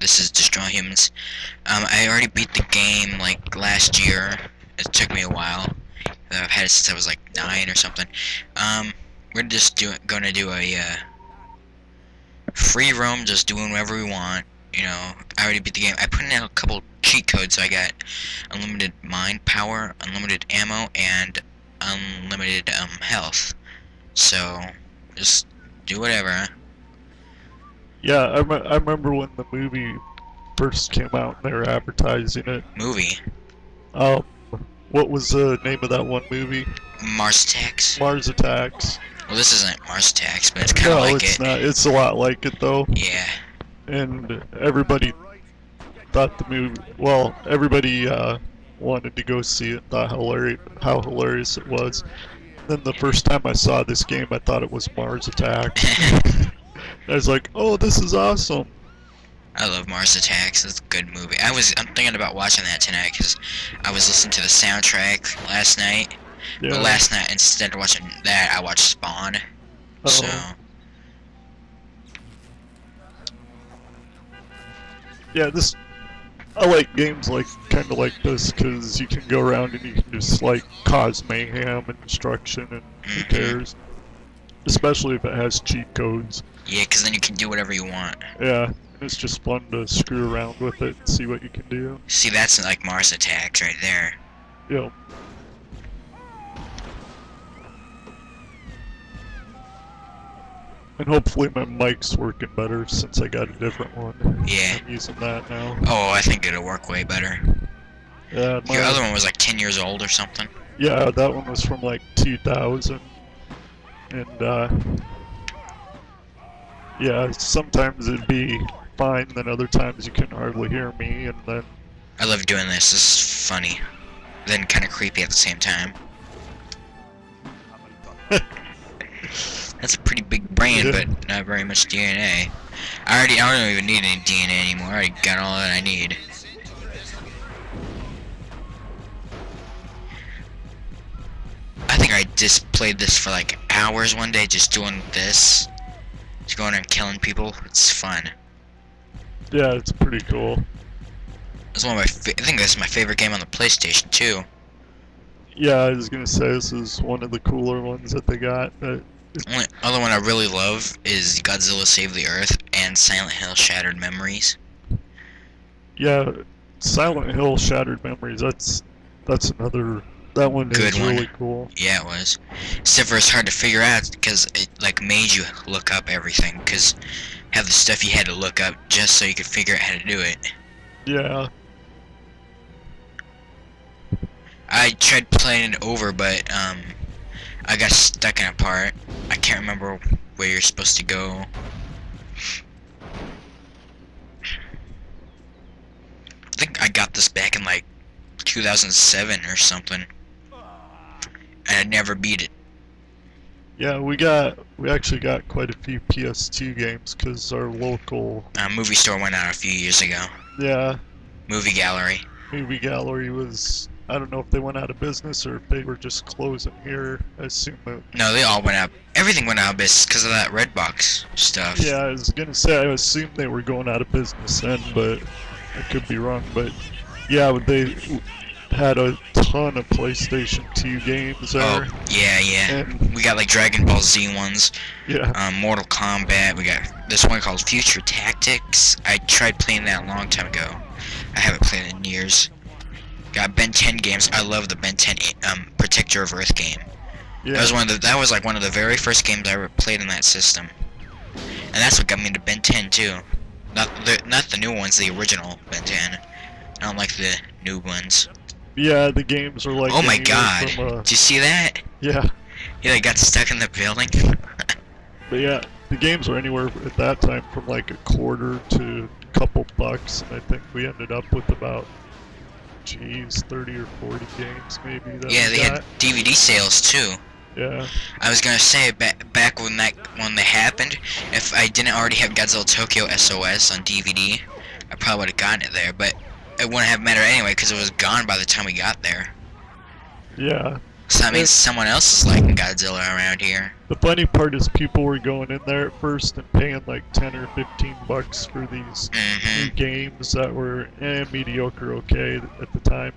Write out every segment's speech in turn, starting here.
This is Destroy Humans. I already beat the game like last year. It took me a while. I've had it since I was like 9 or something. We're just gonna do a free roam, just doing whatever we want. You know, I already beat the game. I put in a couple cheat codes, so I got unlimited mind power, unlimited ammo, and unlimited health. So just do whatever. Yeah, I remember when the movie first came out and they were advertising it. Movie. What was the name of that one movie? Mars Attacks. Mars Attacks. Well, this isn't Mars Attacks, but it's kind of like it's it. not. It's a lot like it though. Yeah. And everybody thought the movie. Well, everybody wanted to go see it. Thought how hilarious it was. Then the first time I saw this game, I thought it was Mars Attacks. I was like, "Oh, this is awesome." I love Mars Attacks. It's a good movie. I'm thinking about watching that tonight because I was listening to the soundtrack last night. Yeah. But last night, instead of watching that, I watched Spawn. Oh. So yeah, I like games like kind of like this because you can go around and you can just like cause mayhem and destruction and who cares. Especially if it has cheat codes. yeah, because then you can do whatever you want. Yeah, it's just fun to screw around with it and see what you can do. See, that's like Mars Attacks right there. Yeah. And hopefully my mic's working better since I got a different one. Yeah. I'm using that now. Oh, I think it'll work way better. Yeah, Your other one was like 10 years old or something. yeah, that one was from like 2000. And yeah, sometimes it'd be fine, then other times you couldn't hardly hear me, and then I love doing this. This is funny. Then kind of creepy at the same time. That's a pretty big brain, Yeah. but not very much DNA. I don't even need any DNA anymore. I already got all that I need. I think I just played this for like hours one day, just doing this. Just going and killing people. It's fun. yeah, it's pretty cool. It's one of my. I think this is my favorite game on the PlayStation too. Yeah, I was gonna say this is one of the cooler ones that they got. Only other one I really love is Godzilla Save the Earth and Silent Hill Shattered Memories. Yeah, Silent Hill Shattered Memories. That's another. That one Good is one. really cool. Yeah, it was. Except for it's hard to figure out because it like made you look up everything because have the stuff you had to look up just so you could figure out how to do it. Yeah. I tried playing it over, but I got stuck in a part. I can't remember where you're supposed to go. I think I got this back in like 2007 or something. And I never beat it. Yeah, we actually got quite a few PS2 games because our local Movie store went out a few years ago. Movie gallery. movie gallery was. I don't know if they went out of business or if they were just closing here. I assume that. No, they all went out. Everything went out of business because of that Redbox stuff. Yeah, I was gonna say I assumed they were going out of business then, but I could be wrong. But yeah, they had a ton of PlayStation 2 games there. Oh, yeah. And We got like Dragon Ball Z ones. yeah, Mortal Kombat. We got this one called Future Tactics. I tried playing that a long time ago. I haven't played it in years. Got Ben 10 games. I love the Ben 10 Protector of Earth game. yeah, That was like one of the very first games I ever played in that system. And that's what got me into Ben 10 too. Not the new ones, the original Ben 10. I don't like the new ones. yeah. The games are like. Oh my anywhere god. from, Did you see that? yeah, He like got stuck in the building. but yeah, the games were anywhere at that time from like a quarter to a couple bucks, and I think we ended up with about. 30 or 40 games maybe that Yeah, we they got. had DVD sales too. Yeah. I was gonna say back when they happened, if I didn't already have Godzilla Tokyo SOS on DVD, I probably would have gotten it there. But it wouldn't have mattered anyway because it was gone by the time we got there. Yeah. So that means And someone else is liking Godzilla around here. the funny part is people were going in there at first and paying like 10 or 15 bucks for these new Mm-hmm. games that were mediocre okay at the time.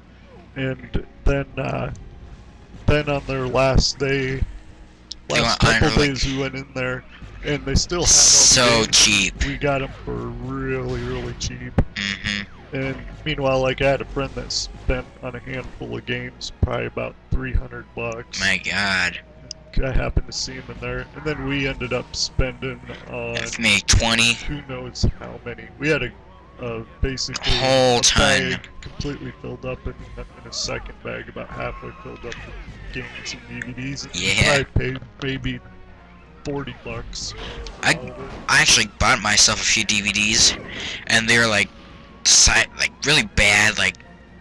And then on their last day, They last went under couple like days we went in there, and they still had all the so games. cheap. We got them for really, really cheap. Mm-hmm. And meanwhile, like I had a friend that spent on a handful of games probably about 300 bucks. My God. I happened to see him in there, and then we ended up spending on Maybe 20. who knows how many. We had basically Whole a ton. bag completely filled up, and a second bag about halfway filled up with games and DVDs. And Yeah. I paid maybe 40 bucks. I actually bought myself a few DVDs, and they were like really bad like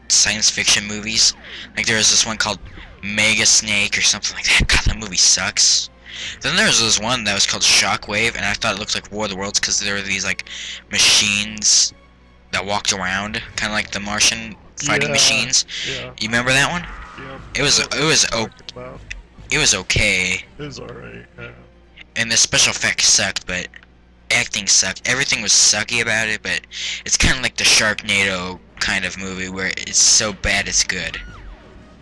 science fiction movies. Like there was this one called Mega Snake or something like that. God, that movie sucks. Then there was this one that was called Shockwave, and I thought it looked like War of the Worlds because there were these like machines that walked around, kind of like the Martian fighting Yeah, machines. Yeah. You remember that one? Yeah. It was okay, It was alright. Yeah. and the special effects sucked, but acting sucked. Everything was sucky about it, but it's kind of like the Sharknado kind of movie where it's so bad it's good.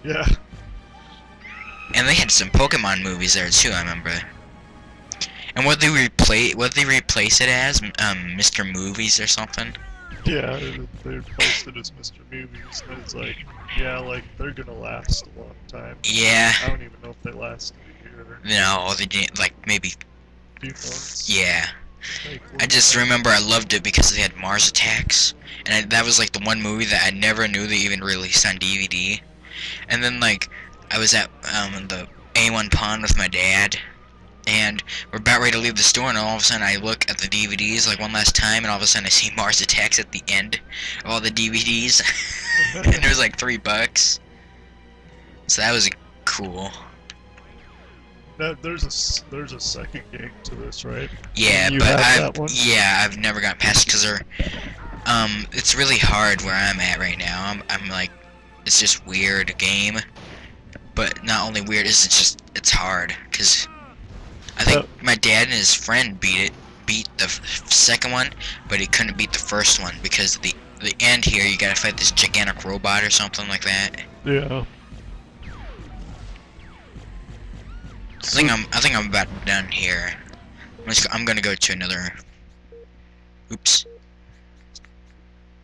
Yeah. And they had some Pokemon movies there too, I remember. And what they replace it as? Mr. Movies or something? Yeah, they posted as Mr. Movies, and it's like, yeah, like, they're gonna last a long time. Yeah. I don't even know if they last a year. No, they didn't, like maybe. Few months. Yeah. Like, I just remember I loved it because they had Mars Attacks, and that was like the one movie that I never knew they even released on DVD. And then like I was at the A1 Pawn with my dad, and we're about ready to leave the store, and all of a sudden I look at the DVDs like one last time, and all of a sudden I see Mars Attacks at the end of all the DVDs, and it was like $3. So that was cool. Now, there's a second game to this, right? Yeah, You but have that one? I've never got past because it's really hard where I'm at right now. I'm like, it's just weird game, but not only weird, it's hard because I think my dad and his friend beat the second one, but he couldn't beat the first one because the end here you gotta fight this gigantic robot or something like that. Yeah. I think I'm about done here. I'm gonna go to another. Oops.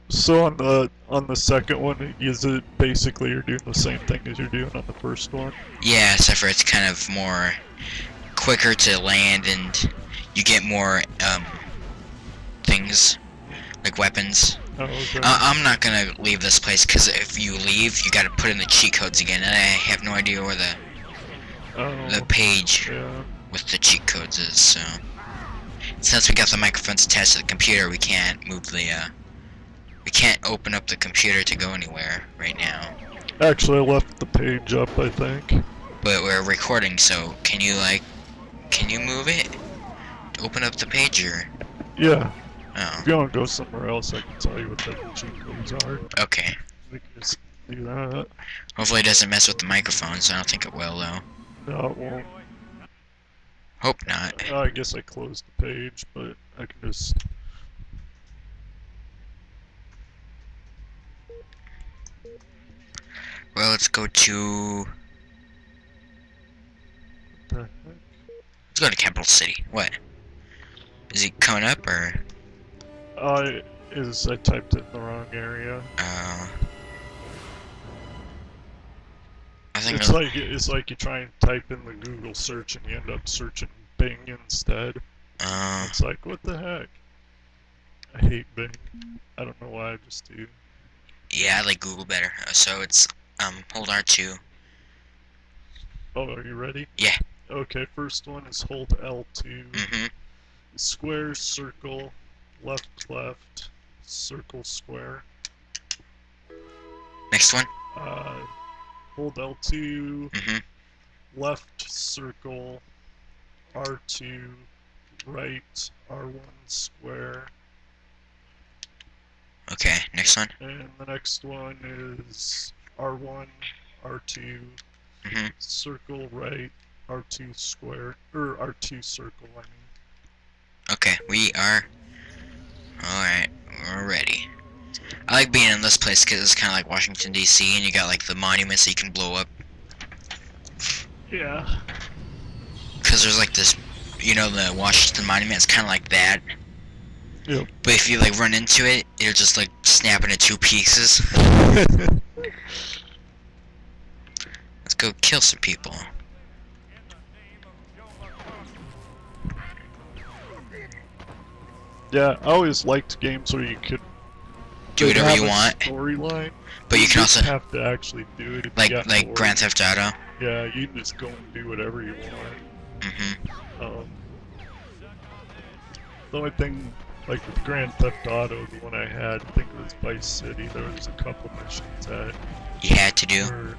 So on the second one, is it basically you're doing the same thing as you're doing on the first one? Yeah, except for it's kind of more quicker to land, and you get more things like weapons. Oh, okay. I'm not gonna leave this place because if you leave, you gotta put in the cheat codes again, and I have no idea where the page Yeah. with the cheat codes is. So since we got the microphones attached to the computer, we can't move we can't open up the computer to go anywhere right now. Actually, I left the page up, I think. But we're recording, so can you move it? Open up the pager. Yeah. Oh, If you want to go somewhere else, I can tell you what the cheat codes are. okay. We can just do that. Hopefully it doesn't mess with the microphones. I don't think it will, though. No, it won't. Hope not. I guess I closed the page, but I can just... Well, let's go to... What the heck? Let's go to Capital City. What? Is he coming up, or...? I typed it in the wrong area. I think It's like you try and type in the Google search and you end up searching Bing instead. It's like, what the heck? I hate Bing. I don't know why, I just do. yeah, I like Google better. So it's, hold R2. Oh, are you ready? Yeah. Okay, first one is hold L2. Mm-hmm. Square, circle, left, circle, square. Next one. Hold L2, Mm-hmm. left, circle, R2, right, R1, square. Okay, next one. And the next one is R1, R2, Mm-hmm. Circle right, R2 square, or R2 circle, I mean. Okay, we are... Alright, we're ready. I like being in this place because it's kind of like Washington, D.C., and you got like the monuments that you can blow up. Yeah. Because there's like this, you know, the Washington Monument is kind of like that. Yep. But if you like run into it, it'll just like snap into 2 pieces. Let's go kill some people. Yeah, I always liked games where you could Do whatever have you a want, storyline, but you can just also have to actually do it. If like you got bored. Grand Theft Auto. Yeah, you can just go and do whatever you want. Mm-hmm. The only thing, like with Grand Theft Auto, the one I had, I think it was Vice City, there was a couple missions that You had to do. where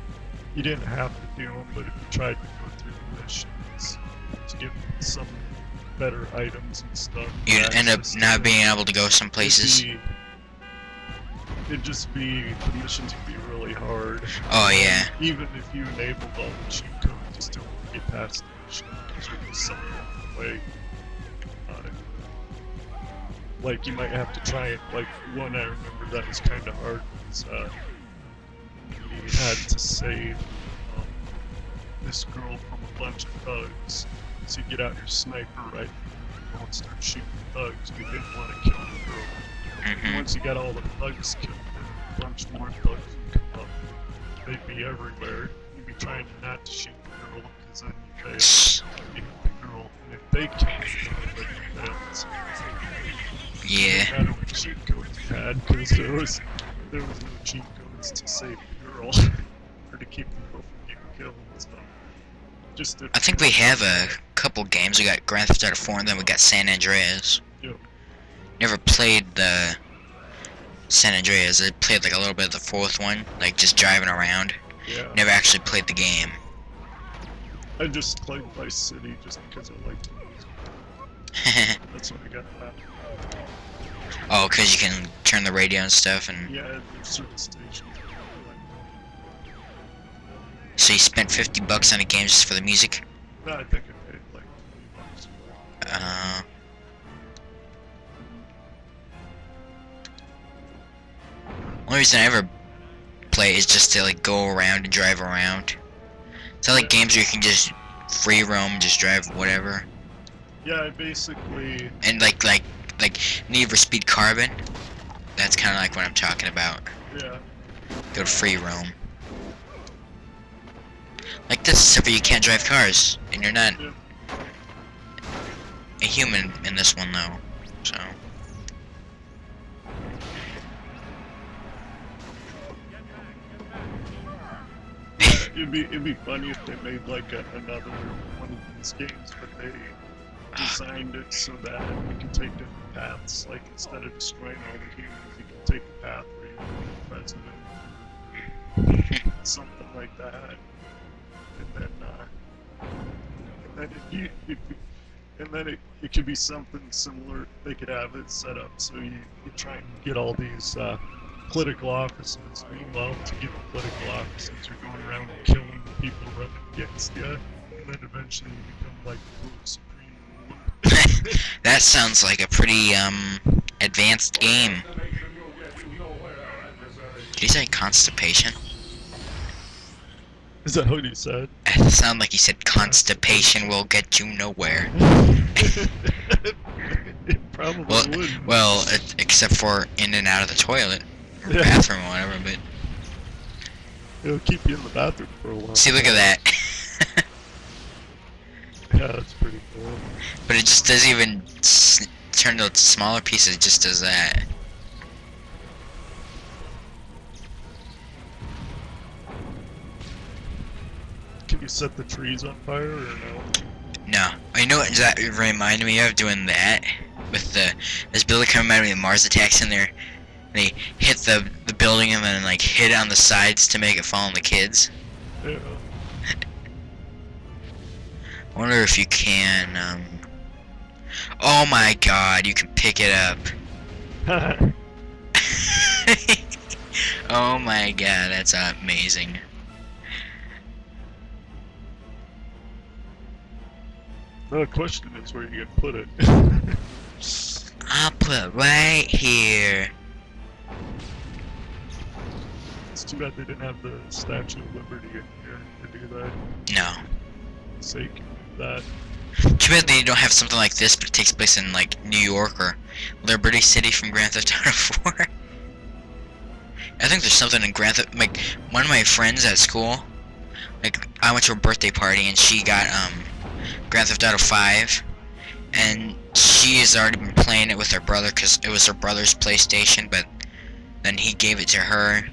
you didn't have to do them, but if you tried to go through the missions to get some better items and stuff, You'd end up not being able to go some places. It'd just be, the missions would be really hard. Oh yeah. Even if you enabled all the cheat codes, you still wouldn't get past the mission because you'd be somewhere in the way. Like, you might have to try it, like, one I remember that was kind of hard was, you had to save, this girl from a bunch of thugs. So you get out your sniper rifle and go and start shooting thugs. You didn't want to kill the girl. Mm-hmm. Once you got all the thugs killed, then a bunch more thugs would come up. They'd be everywhere. You'd be trying not to shoot the girl, because then you fail. You hit the girl, and if they kill you, everybody fails. Yeah. No matter what cheat codes you had, because there was no cheat codes to save the girl, or to keep the girl from getting killed. So just I think we have a couple games. We got Grand Theft Auto 4, and then we got San Andreas. Yep. Never played the San Andreas. I played like a little bit of the 4th one, like just driving around. Yeah. Never actually played the game. I just played Vice City just because I liked the music. That's what I got that. Oh, because you can turn the radio and stuff, and Yeah, there's certain stations. so you spent $50 on a game just for the music. No, I think I paid like $20 for it. Only reason I ever play is just to like go around and drive around. It's not like games where you can just free roam, just drive whatever. Yeah, I basically. And like Need for Speed Carbon. That's kind of like what I'm talking about. Yeah. Go to free roam. Like this, except for you can't drive cars, and you're not Yeah. a human in this one though. So. It'd be funny if they made like another one of these games, but they designed it so that you can take different paths. Like instead of destroying all the humans, you can take a path where you can be the president, something like that. And then it could be something similar. They could have it set up so you try and get all these political offices. Meanwhile, to get the political offices, you're going around and killing the people running against you, and then eventually you become like the world supreme ruler. That sounds like a pretty advanced game. Did you say constipation? Is that what you said? It sounded like you said constipation will get you nowhere. It probably would. Well, except for in and out of the toilet, or Yeah. bathroom, or whatever. But It'll keep you in the bathroom for a while. see, look at that. Yeah, that's pretty cool. But it just doesn't even turn to smaller pieces. It just does that. Can you set the trees on fire or no? No, I know what that reminded me of doing that with this building coming out of the Mars attacks in there. They hit the building and then like hit it on the sides to make it fall on the kids. Yeah. I wonder if you can. Oh my God, you can pick it up. Oh my God, that's amazing. The question is where you can put it. I'll put it right here. It's too bad they didn't have the Statue of Liberty in here to do that. No. So you can do that. Too bad they don't have something like this, but it takes place in like New York or Liberty City from Grand Theft Auto 4. I think there's something in Grand Theft. Like one of my friends at school, like I went to a birthday party and she got Grand Theft Auto 5, and she has already been playing it with her brother because it was her brother's PlayStation, but then he gave it to her,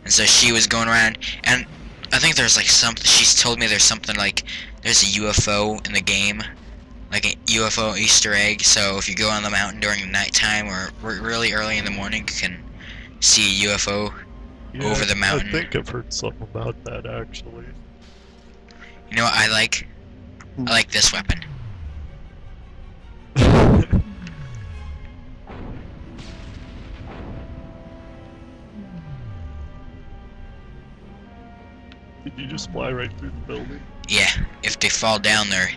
and so she was going around, and I think there's like something. She's told me there's something like there's a UFO in the game, like a UFO Easter egg. So if you go on the mountain during the nighttime or really early in the morning, you can see a UFO over the mountain. I think I've heard something about that actually. You know what I like? I like this weapon. Did you just fly right through the building? Yeah, if they fall down their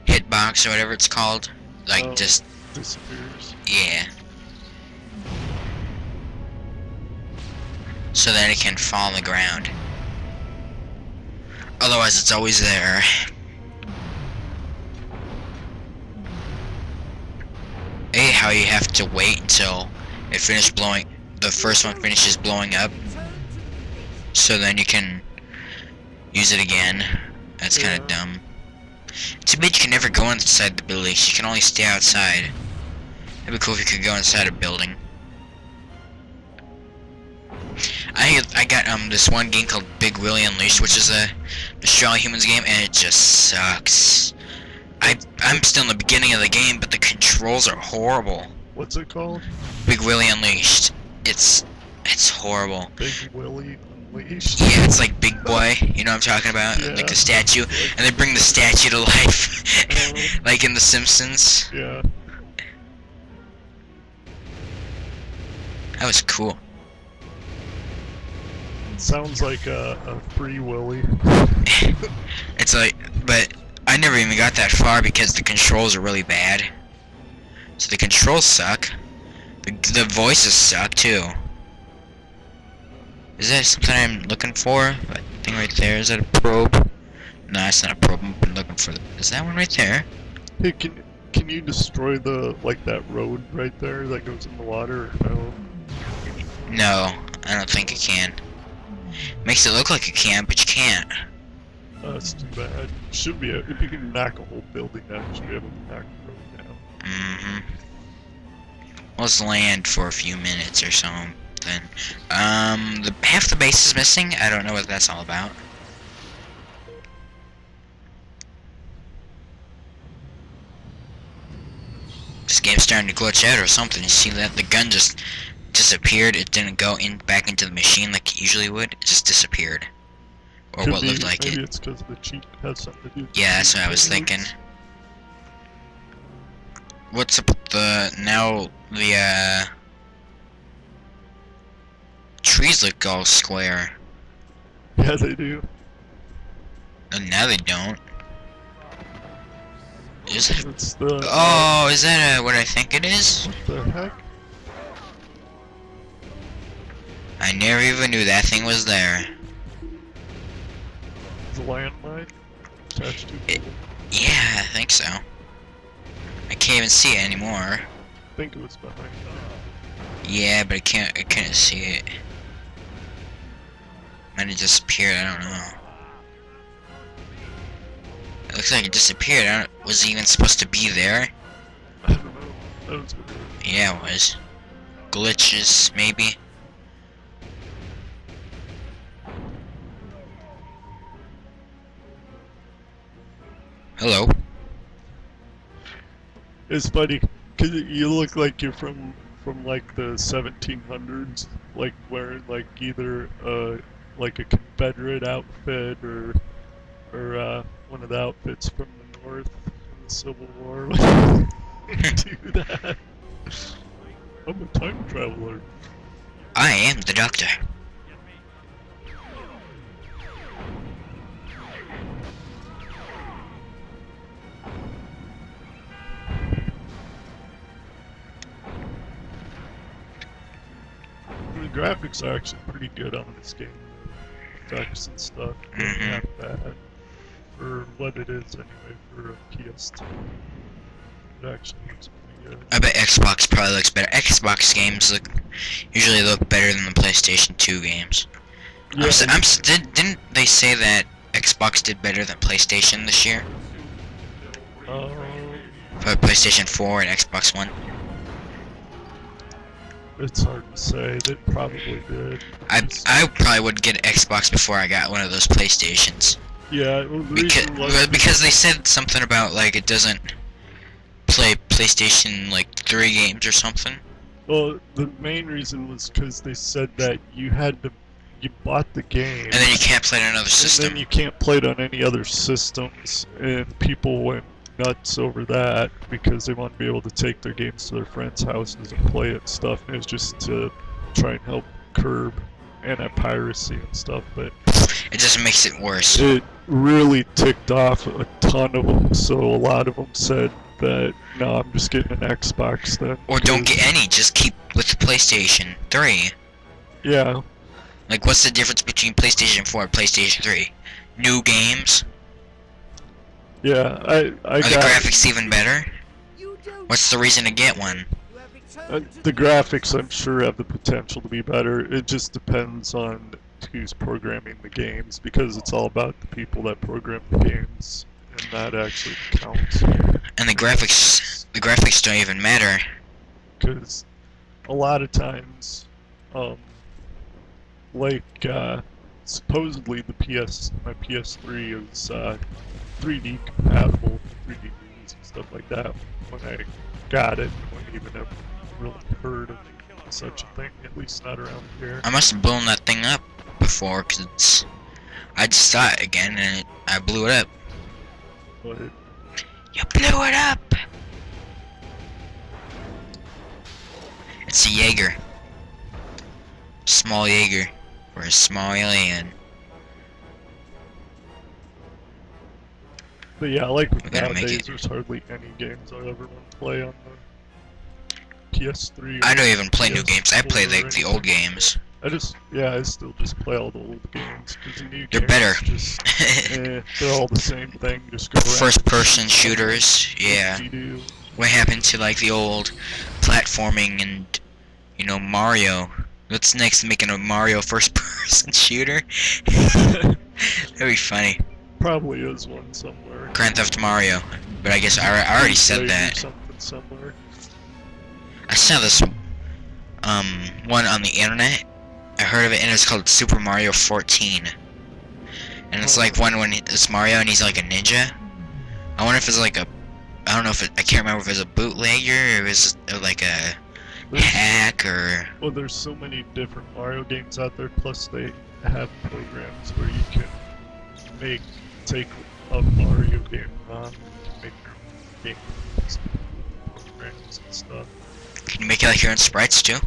hitbox or whatever it's called, like just disappears. Yeah. So that it can fall on the ground. Otherwise, it's always there. Hey, how you have to wait until it finishes blowing. The first one finishes blowing up, so then you can use it again. That's kind of dumb. Too bad you can never go inside the building. You can only stay outside. It'd be cool if you could go inside a building. I got this one game called Big Willie Unleashed, which is a Destroy All Humans game, and it just sucks. I'm still in the beginning of the game, but the controls are horrible. What's it called? Big Willie Unleashed. It's horrible. Big Willie Unleashed? Yeah, it's like Big Boy, you know what I'm talking about? Yeah. Like the statue, and they bring the statue to life, like in The Simpsons. Yeah. That was cool. Sounds like a free Willy. It's like, but I never even got that far because the controls are really bad. So the controls suck. The voices suck too. Is that something I'm looking for? That thing right there, is that a probe? No, it's not a probe. I've been looking for is that one right there? Hey, can you destroy the that road right there that goes in the water? No. No, I don't think it can. Makes it look like you can, but you can't. That's too bad. Should be if you can knock a whole building down, you should be able to knock the road down. Mm-hmm. Let's land for a few minutes or something. Half the base is missing. I don't know what that's all about. This game's starting to glitch out or something. You see that the gun just disappeared. It didn't go back into the machine like it usually would. It just disappeared. Or Could what be, looked like maybe it. it's because the cheat has something to do with Yeah, that's what I was thinking. What's up with the trees look all square. Yeah, they do. And now they don't. Is it? It's the. Oh, is that what I think it is? What the heck? I never even knew that thing was there. It's a landmine attached to It, yeah, I think so. I can't even see it anymore. I think it was behind Yeah, but I couldn't see it. Might have disappeared, I don't know. It looks like it disappeared. Was it even supposed to be there? I don't know. That was weird. Yeah, it was. Glitches, maybe. Hello. It's funny, cause you look like you're from like the 1700s, like wearing like either like a Confederate outfit or one of the outfits from the North in the Civil War. Do that. I'm a time traveler. I am the doctor. graphics are actually pretty good on this game. Effects and stuff. Not bad for what it is anyway for a PS2. It actually looks pretty good. I bet Xbox probably looks better. Xbox games usually look better than the PlayStation 2 games. Yeah, Didn't they say that Xbox did better than PlayStation this year? For PlayStation 4 and Xbox One? It's hard to say. They probably did. I probably would get an Xbox before I got one of those PlayStations. Yeah, well, the because they said something about like it doesn't play PlayStation like 3 games or something. Well, the main reason was because they said that you bought the game, and then you can't play it on another system. And then you can't play it on any other systems, and people went nuts over that because they want to be able to take their games to their friends' houses and play it and stuff. And it was just to try and help curb anti-piracy and stuff, but it just makes it worse. It really ticked off a ton of them, so a lot of them said that, no, I'm just getting an Xbox then. Or don't get any, just keep with the PlayStation 3. Yeah. Like, what's the difference between PlayStation 4 and PlayStation 3? New games? Yeah, Are the graphics even better? What's the reason to get one? The graphics, I'm sure, have the potential to be better. It just depends on who's programming the games, because it's all about the people that program the games, and that actually counts. And the graphics don't even matter. Because a lot of times, supposedly my PS3 is 3D compatible, 3D movies and stuff like that. When I got it, I wouldn't even have really heard of such a thing, at least not around here. I must have blown that thing up before, because I just saw it again and I blew it up. But you blew it up! It's a Jaeger. Small Jaeger. For a small alien. But yeah, like nowadays, there's hardly any games I ever want to play on the PS3. I don't even play new games. I play like the old games. I still just play all the old games, because the new They're games better. Just, they're all the same thing. Just go around. First-person shooters, yeah. What happened to like the old platforming and, you know, Mario? What's next? Making a Mario first-person shooter? That'd be funny. Probably is one somewhere. Grand Theft Mario, but I guess I already said that. Something somewhere. I saw this one on the internet. I heard of it, and it's called Super Mario 14. And it's like one when it's Mario and he's like a ninja. I wonder if it's like a, I don't know if I can't remember if it's a bootlegger or if it's like a hack or. Well, there's so many different Mario games out there. Plus, they have programs where you can take a Mario game and make your own games, programs and stuff. Can you make it like your own sprites too?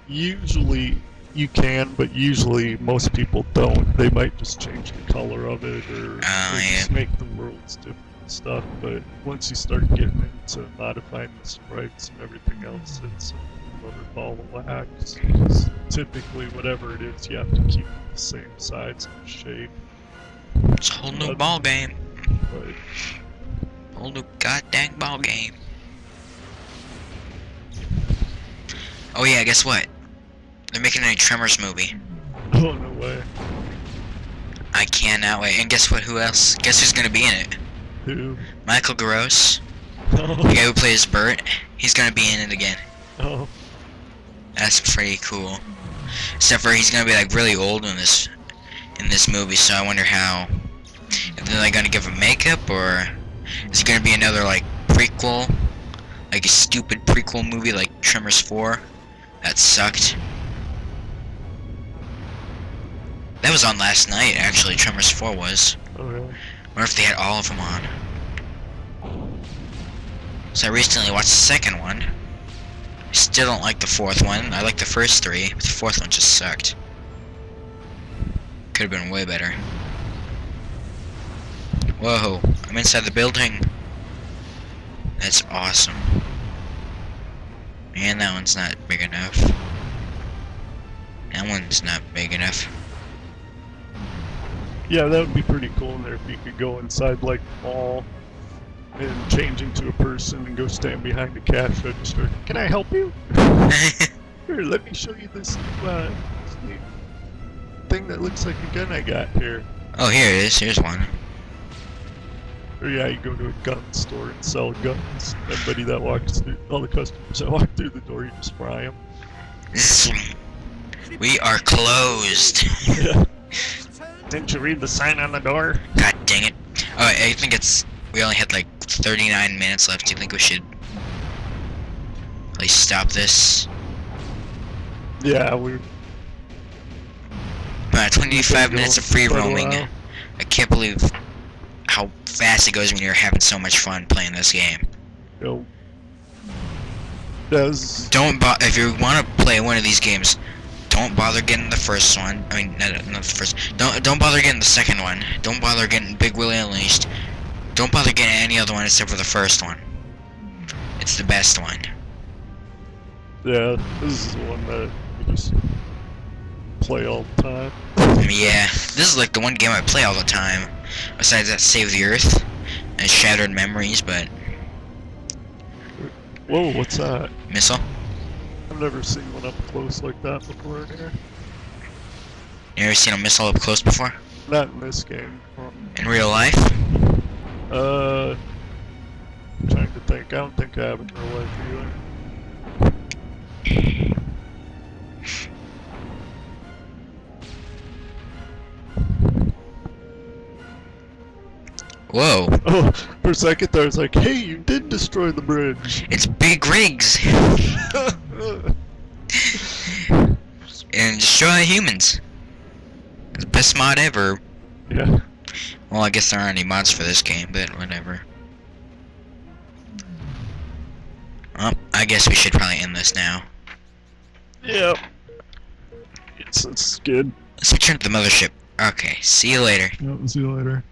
Usually you can, but usually most people don't. They might just change the color of it, or just make the worlds different and stuff. But once you start getting into modifying the sprites and everything else, it's another ball of wax. Because typically, whatever it is, you have to keep it the same size and shape. It's a whole new ball game. But whole new goddamn ball game. Oh yeah, guess what? They're making a Tremors movie. Oh, no way. I cannot wait. And guess what? Who else? Guess who's gonna be in it? Who? Michael Gross. Oh. The guy who plays Bert. He's gonna be in it again. Oh. That's pretty cool. Except for he's gonna be like really old in this movie, so I wonder how. If they're like gonna give him makeup, or is it gonna be another like prequel, like a stupid prequel movie like Tremors 4 that sucked. That was on last night, actually. Tremors 4 was. Oh, really? Wonder if they had all of them on. So I recently watched the second one. I still don't like the fourth one. I like the first three, but the fourth one just sucked. Could have been way better. Whoa, I'm inside the building. That's awesome. And that one's not big enough. That one's not big enough. Yeah, that would be pretty cool in there if you could go inside like the mall and change into a person and go stand behind the cash register. Can I help you? Here, let me show you this new thing that looks like a gun I got here. Oh, here it is. Here's one. Or yeah, you go to a gun store and sell guns. Everybody that walks through, all the customers that walk through the door, you just fry them. We are closed. Yeah. Didn't you read the sign on the door? God dang it. Oh, I think we only had like 39 minutes left. Do you think we should at least stop this? Yeah, we're... 25 minutes of free quite a roaming. while. I can't believe how fast it goes when you're having so much fun playing this game. Yo. If you want to play one of these games, don't bother getting the first one. I mean, not the first. Don't bother getting the second one. Don't bother getting Big Willie Unleashed. Don't bother getting any other one except for the first one. It's the best one. Yeah, this is the one that you just play all the time. Yeah, this is like the one game I play all the time. Besides that, Save the Earth and Shattered Memories, but Whoa, what's that? missile. I've never seen one up close like that before in here. You ever seen a missile up close before? Not in this game. In real life? I'm trying to think. I don't think I have in real life either. Whoa. Oh, for a second there I was like, hey, you did destroy the bridge. It's big rigs! And destroy humans. The best mod ever. Yeah. Well, I guess there aren't any mods for this game, but whatever. Well, I guess we should probably end this now. Yeah. It's good. Let's return to the mothership. Okay, see you later. Yep, see you later.